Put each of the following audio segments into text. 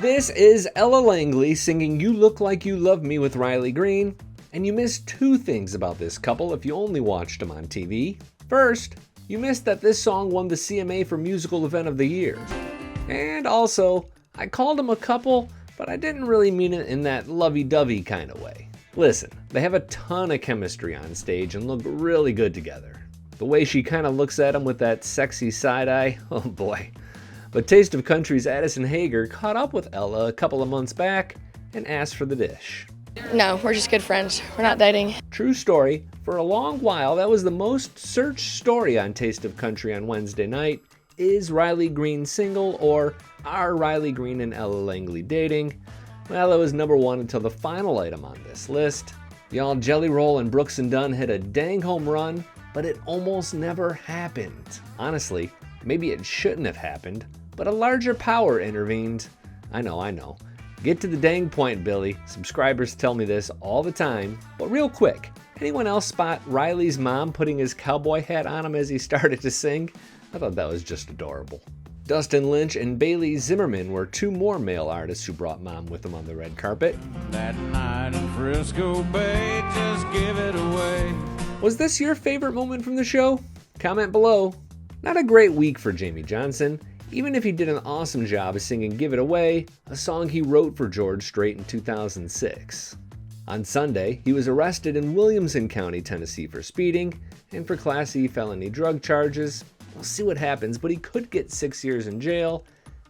This is Ella Langley singing You Look Like You Love Me with Riley Green, and you missed two things about this couple if you only watched them on TV. First, you missed that this song won the CMA for Musical Event of the Year. And also, I called them a couple, but I didn't really mean it in that lovey-dovey kind of way. Listen, they have a ton of chemistry on stage and look really good together. The way she kind of looks at him with that sexy side eye, oh boy. But Taste of Country's Addison Hager caught up with Ella a couple of months back and asked for the dish. No, we're just good friends. We're not dating. True story, for a long while that was the most searched story on Taste of Country on Wednesday night. Is Riley Green single, or are Riley Green and Ella Langley dating? Well, it was number one until the final item on this list. Y'all, Jelly Roll and Brooks and Dunn hit a dang home run, but it almost never happened. Honestly, maybe it shouldn't have happened, but a larger power intervened. I know. Get to the dang point, Billy. Subscribers tell me this all the time. But real quick, anyone else spot Riley's mom putting his cowboy hat on him as he started to sing? I thought that was just adorable. Dustin Lynch and Bailey Zimmerman were two more male artists who brought mom with them on the red carpet. That night in Frisco Bay, just give it away. Was this your favorite moment from the show? Comment below. Not a great week for Jamey Johnson, even if he did an awesome job of singing Give It Away, a song he wrote for George Strait in 2006. On Sunday, he was arrested in Williamson County, Tennessee for speeding and for Class E felony drug charges. We'll see what happens, but he could get 6 years in jail.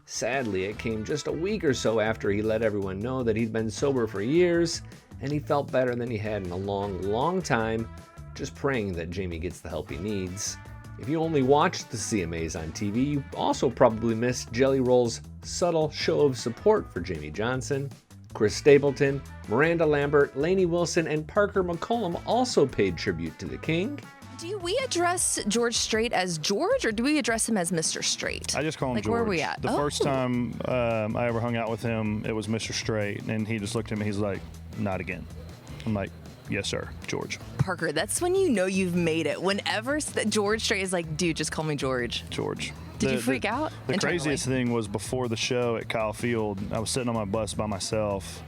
Sadly, it came just a week or so after he let everyone know that he'd been sober for years, and he felt better than he had in a long time, just praying that Jamey gets the help he needs. If you only watched the CMAs on TV, you also probably missed Jelly Roll's subtle show of support for Jamey Johnson. Chris Stapleton, Miranda Lambert, Lainey Wilson, and Parker McCollum also paid tribute to the king. Do we address George Strait as George, or do we address him as Mr. Strait? I just call him George. Where are we at? The first time I ever hung out with him, it was Mr. Strait, and he just looked at me, he's like, not again. I'm like, yes, sir, George. Parker, that's when you know you've made it. Whenever George Strait is like, dude, just call me George. George. Did you freak out? The craziest thing was before the show at Kyle Field, I was sitting on my bus by myself,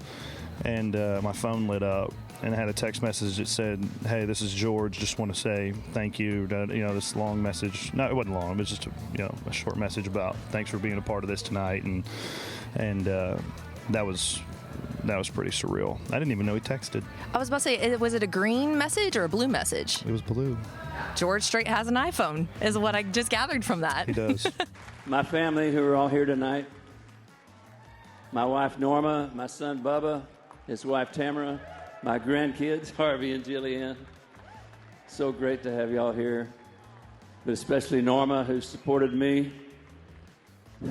and my phone lit up, and I had a text message that said, hey, this is George, just want to say thank you. This long message. No, it wasn't long. It was just a short message about thanks for being a part of this tonight, and that was pretty surreal. I didn't even know he texted. I was about to say, was it a green message or a blue message? It was blue. George Strait has an iPhone, is what I just gathered from that. He does. My family who are all here tonight, my wife Norma, my son Bubba, his wife Tamara, my grandkids Harvey and Jillian. So great to have y'all here, but especially Norma, who supported me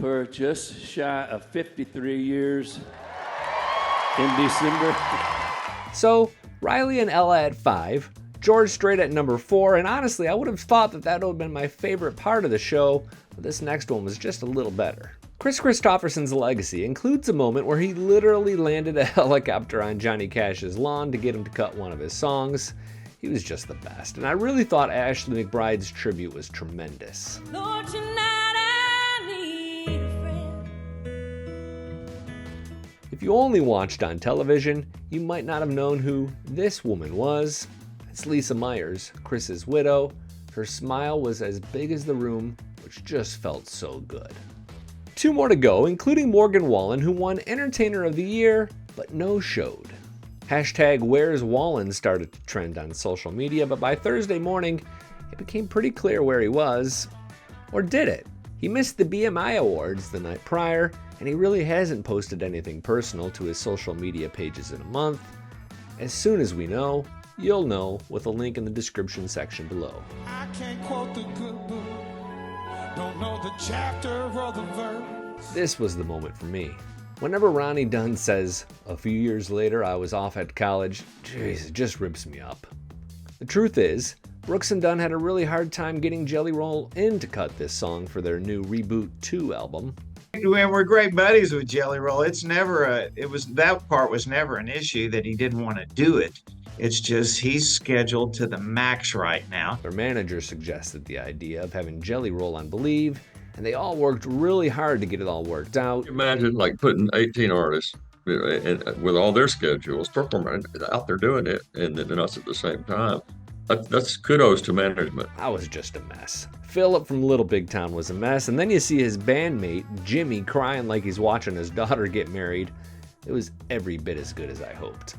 for just shy of 53 years in December. So, Riley and Ella at 5, George Strait at number 4, and honestly, I would have thought that would have been my favorite part of the show, but this next one was just a little better. Kris Kristofferson's legacy includes a moment where he literally landed a helicopter on Johnny Cash's lawn to get him to cut one of his songs. He was just the best, and I really thought Ashley McBryde's tribute was tremendous. Lord, tonight I need a friend. If you only watched on television, you might not have known who this woman was. It's Lisa Myers, Chris's widow. Her smile was as big as the room, which just felt so good. 2 more to go, including Morgan Wallen, who won Entertainer of the Year, but no-showed. Hashtag Where's Wallen started to trend on social media, but by Thursday morning, it became pretty clear where he was. Or did it? He missed the CMA Awards the night prior, and he really hasn't posted anything personal to his social media pages in a month. As soon as we know, you'll know with a link in the description section below. I can't quote the good book, don't know the chapter or the verse. This was the moment for me. Whenever Ronnie Dunn says, a few years later I was off at college, jeez, it just rips me up. The truth is, Brooks and Dunn had a really hard time getting Jelly Roll in to cut this song for their new Reboot 2 album. And we're great buddies with Jelly Roll. That part was never an issue that he didn't want to do it. It's just he's scheduled to the max right now. Their manager suggested the idea of having Jelly Roll on Believe, and they all worked really hard to get it all worked out. Imagine like putting 18 artists with all their schedules performing out there doing it, and then us at the same time. That's kudos to management. I was just a mess. Philip from Little Big Town was a mess, and then you see his bandmate, Jimmy, crying like he's watching his daughter get married. It was every bit as good as I hoped.